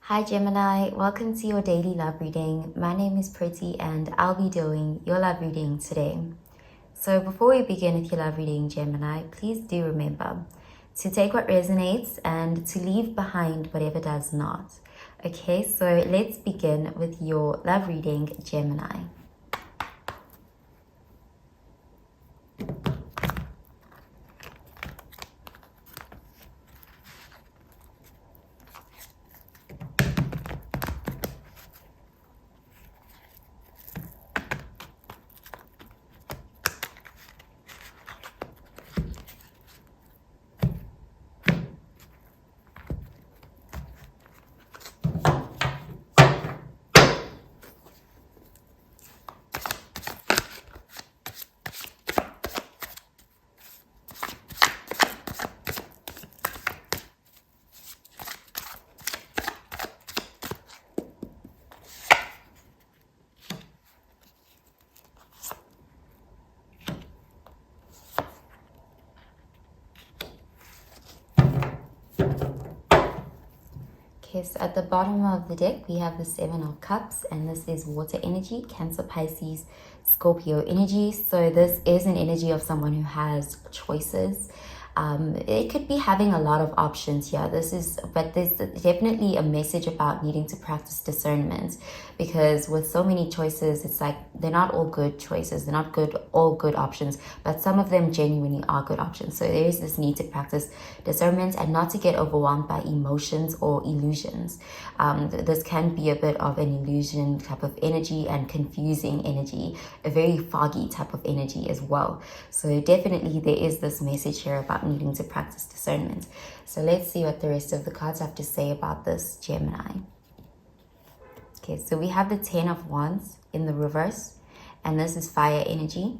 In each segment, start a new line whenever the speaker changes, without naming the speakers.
Hi Gemini, welcome to your daily love reading. My name is Pretty and I'll be doing your love reading today. So before we begin with your love reading, Gemini, please do remember to take what resonates and to leave behind whatever does not. Okay, so let's begin with your love reading, Gemini. Okay, so at the bottom of the deck, we have the Seven of Cups, and this is water energy, Cancer, Pisces, Scorpio energy. So this is an energy of someone who has choices. It could be having a lot of options here. But there's definitely a message about needing to practice discernment, because with so many choices, it's like they're not all good choices. They're not all good options, but some of them genuinely are good options. So there is this need to practice discernment and not to get overwhelmed by emotions or illusions. This can be a bit of an illusion type of energy and confusing energy, a very foggy type of energy as well. So definitely there is this message here about needing to practice discernment. So let's see what the rest of the cards have to say about this, Gemini. Okay, so we have the Ten of Wands in the reverse, and this is fire energy.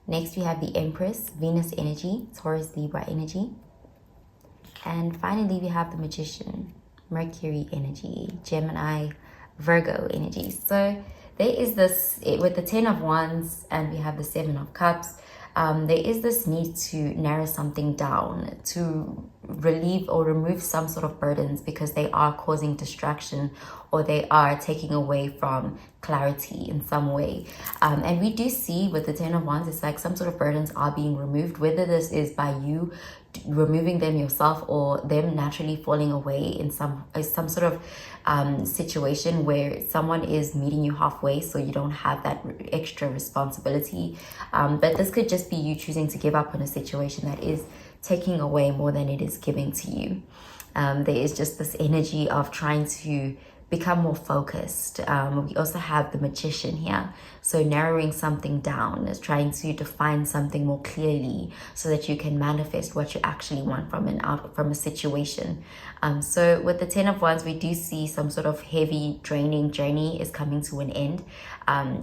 Next, we have the Empress, Venus energy, Taurus, Libra energy. And finally, we have the Magician, Mercury energy, Gemini, Virgo energy. So there is this, with the Ten of Wands and we have the Seven of Cups, there is this need to narrow something down, to relieve or remove some sort of burdens, because they are causing distraction or they are taking away from clarity in some way. And we do see with the Ten of Wands, it's like some sort of burdens are being removed, whether this is by you removing them yourself or them naturally falling away in some sort of situation where someone is meeting you halfway, so you don't have that extra responsibility. But this could just be you choosing to give up on a situation that is taking away more than it is giving to you. There is just this energy of trying to become more focused. We also have the Magician here, so narrowing something down is trying to define something more clearly so that you can manifest what you actually want from a situation. So with the Ten of Wands, we do see some sort of heavy draining journey is coming to an end.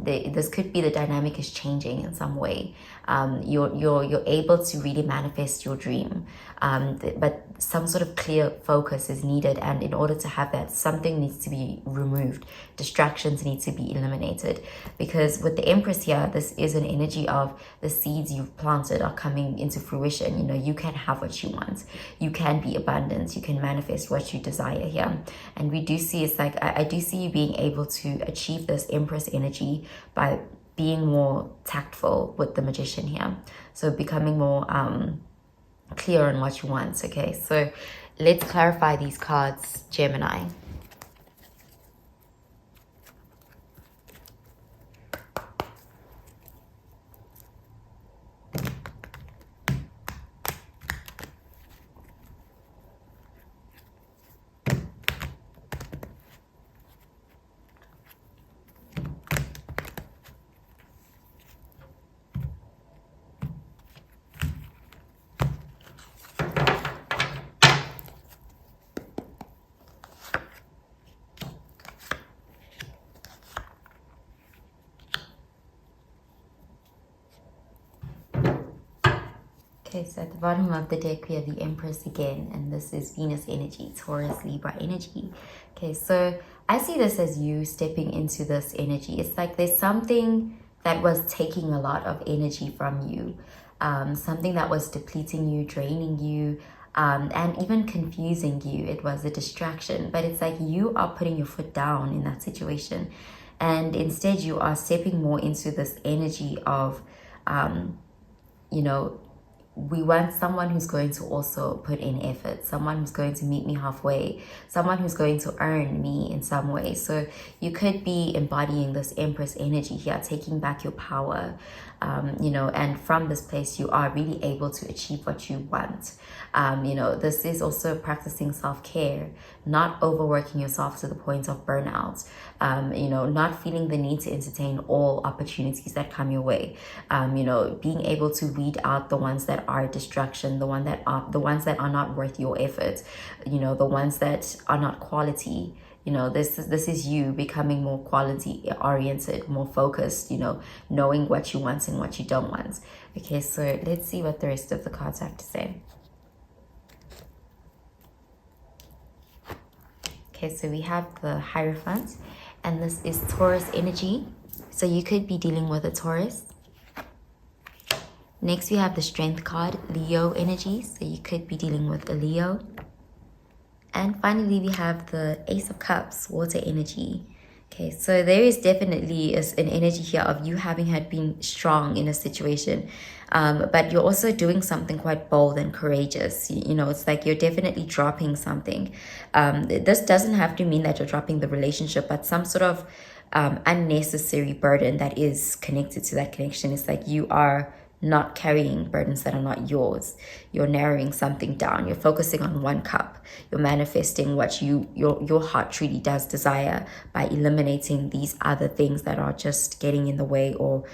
This could be the dynamic is changing in some way. You're able to really manifest your dream, but some sort of clear focus is needed, and in order to have that, something needs to be removed. Distractions need to be eliminated, because with the Empress here, this is an energy of the seeds you've planted are coming into fruition. You know, you can have what you want, you can be abundant, you can manifest what you desire here. And we do see, it's like I do see you being able to achieve this Empress energy by being more tactful with the Magician here, so becoming more clear on what you want. Okay, so let's clarify these cards, Gemini. Okay, so at the bottom of the deck, we have the Empress again, and this is Venus energy, Taurus, Libra energy. Okay, so I see this as you stepping into this energy. It's like there's something that was taking a lot of energy from you, something that was depleting you, draining you, and even confusing you. It was a distraction, but it's like you are putting your foot down in that situation, and instead you are stepping more into this energy of you know, we want someone who's going to also put in effort, someone who's going to meet me halfway, someone who's going to earn me in some way. So you could be embodying this Empress energy here, taking back your power, you know, and from this place you are really able to achieve what you want. You know, this is also practicing self-care, not overworking yourself to the point of burnout, you know, not feeling the need to entertain all opportunities that come your way, you know, being able to weed out the ones that are a distraction, the ones that are not worth your effort, you know, the ones that are not quality. You know, this is you becoming more quality oriented, more focused, you know, knowing what you want and what you don't want. Okay, so let's see what the rest of the cards have to say. Okay, so we have the Hierophant, and this is Taurus energy. So you could be dealing with a Taurus. Next, we have the Strength card, Leo energy. So you could be dealing with a Leo. And finally, we have the Ace of Cups, water energy. Okay, so there is definitely an energy here of you having had been strong in a situation, but you're also doing something quite bold and courageous. You know, it's like you're definitely dropping something. This doesn't have to mean that you're dropping the relationship, but some sort of unnecessary burden that is connected to that connection. It's like you are not carrying burdens that are not yours. You're narrowing something down. You're focusing on one cup. You're manifesting what your heart truly does desire by eliminating these other things that are just getting in the way or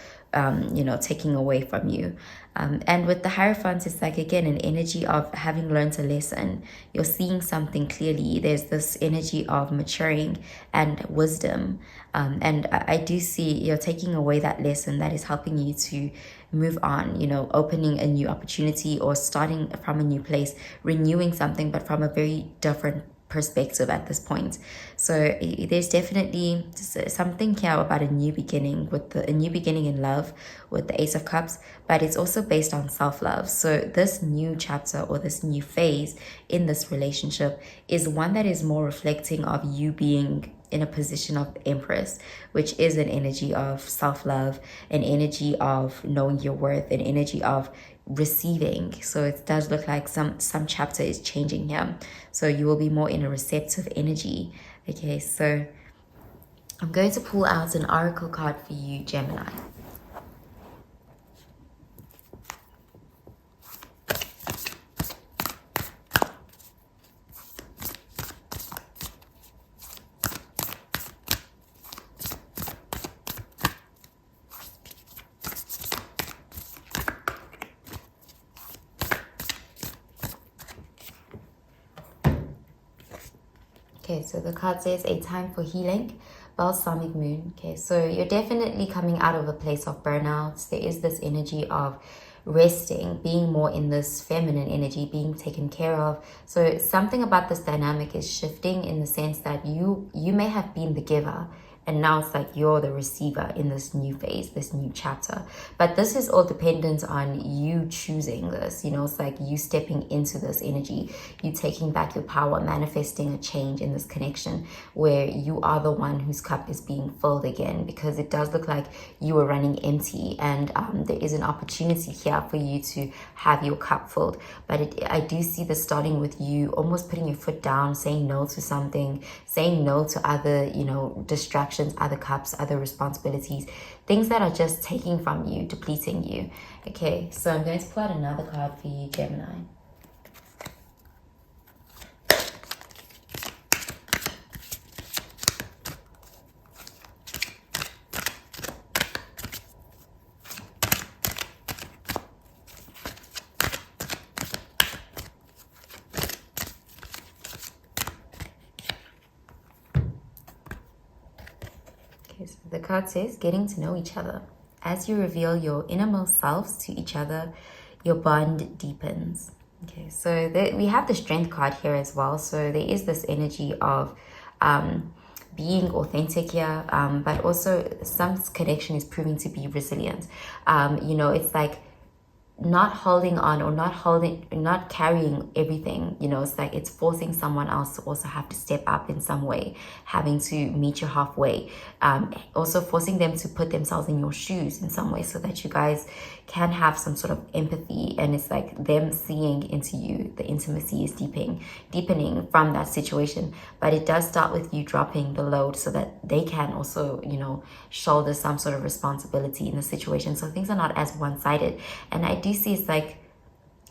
you know, taking away from you. And with the Hierophant, it's like, again, an energy of having learned a lesson. You're seeing something clearly. There's this energy of maturing and wisdom. And I do see you're taking away that lesson that is helping you to move on, you know, opening a new opportunity or starting from a new place, renewing something, but from a very different perspective at this point. So there's definitely something here about a new beginning, with a new beginning in love with the Ace of Cups, but it's also based on self-love. So this new chapter or this new phase in this relationship is one that is more reflecting of you being in a position of Empress, which is an energy of self-love, an energy of knowing your worth, an energy of receiving. So it does look like some chapter is changing here. So you will be more in a receptive energy. Okay, so I'm going to pull out an oracle card for you, Gemini. Okay, so the card says a time for healing, balsamic moon. Okay, so you're definitely coming out of a place of burnout. There is this energy of resting, being more in this feminine energy, being taken care of. So something about this dynamic is shifting in the sense that you may have been the giver, and now it's like you're the receiver in this new phase, this new chapter. But this is all dependent on you choosing this. You know, it's like you stepping into this energy, you taking back your power, manifesting a change in this connection where you are the one whose cup is being filled again, because it does look like you were running empty, and there is an opportunity here for you to have your cup filled. But I do see this starting with you almost putting your foot down, saying no to something, saying no to other, you know, distractions, other cups, other responsibilities, things that are just taking from you, depleting you. Okay, so I'm going to pull out another card for you, Gemini. So the card says getting to know each other. As you reveal your innermost selves to each other, your bond deepens. Okay, so we have the Strength card here as well. So there is this energy of being authentic here, but also some connection is proving to be resilient. You know, it's like not holding on or not carrying everything. You know, it's like it's forcing someone else to also have to step up in some way, having to meet you halfway, also forcing them to put themselves in your shoes in some way so that you guys can have some sort of empathy. And it's like them seeing into you. The intimacy is deepening from that situation, but it does start with you dropping the load so that they can also, you know, shoulder some sort of responsibility in the situation, so things are not as one-sided. And I do see it's like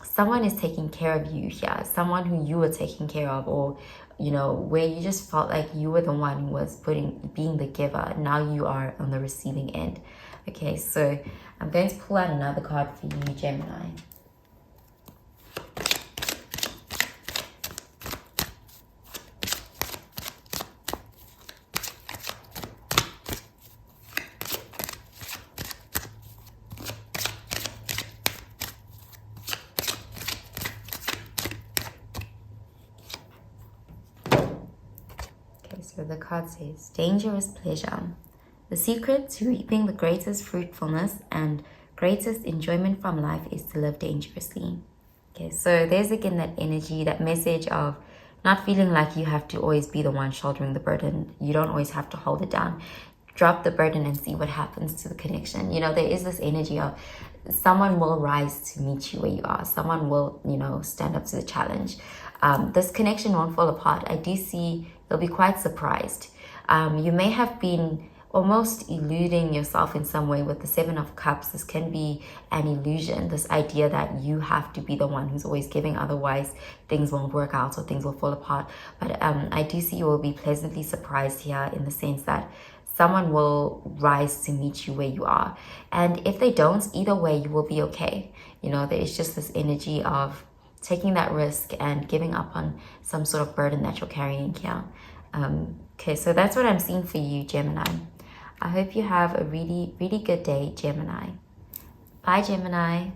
someone is taking care of you here, someone who you were taking care of, or you know, where you just felt like you were the one who was being the giver. Now you are on the receiving end. Okay, so I'm going to pull out another card for you, Gemini. So the card says, dangerous pleasure. The secret to reaping the greatest fruitfulness and greatest enjoyment from life is to live dangerously. Okay, so there's again that energy, that message of not feeling like you have to always be the one shouldering the burden. You don't always have to hold it down. Drop the burden and see what happens to the connection. You know, there is this energy of someone will rise to meet you where you are. Someone will, you know, stand up to the challenge. This connection won't fall apart. I do see you'll be quite surprised. You may have been almost eluding yourself in some way with the Seven of Cups. This can be an illusion, this idea that you have to be the one who's always giving, otherwise things won't work out or things will fall apart. But I do see you will be pleasantly surprised here, in the sense that someone will rise to meet you where you are. And if they don't, either way, you will be okay. You know, there is just this energy of taking that risk and giving up on some sort of burden that you're carrying here. Okay, so that's what I'm seeing for you, Gemini. I hope you have a really, really good day, Gemini. Bye, Gemini.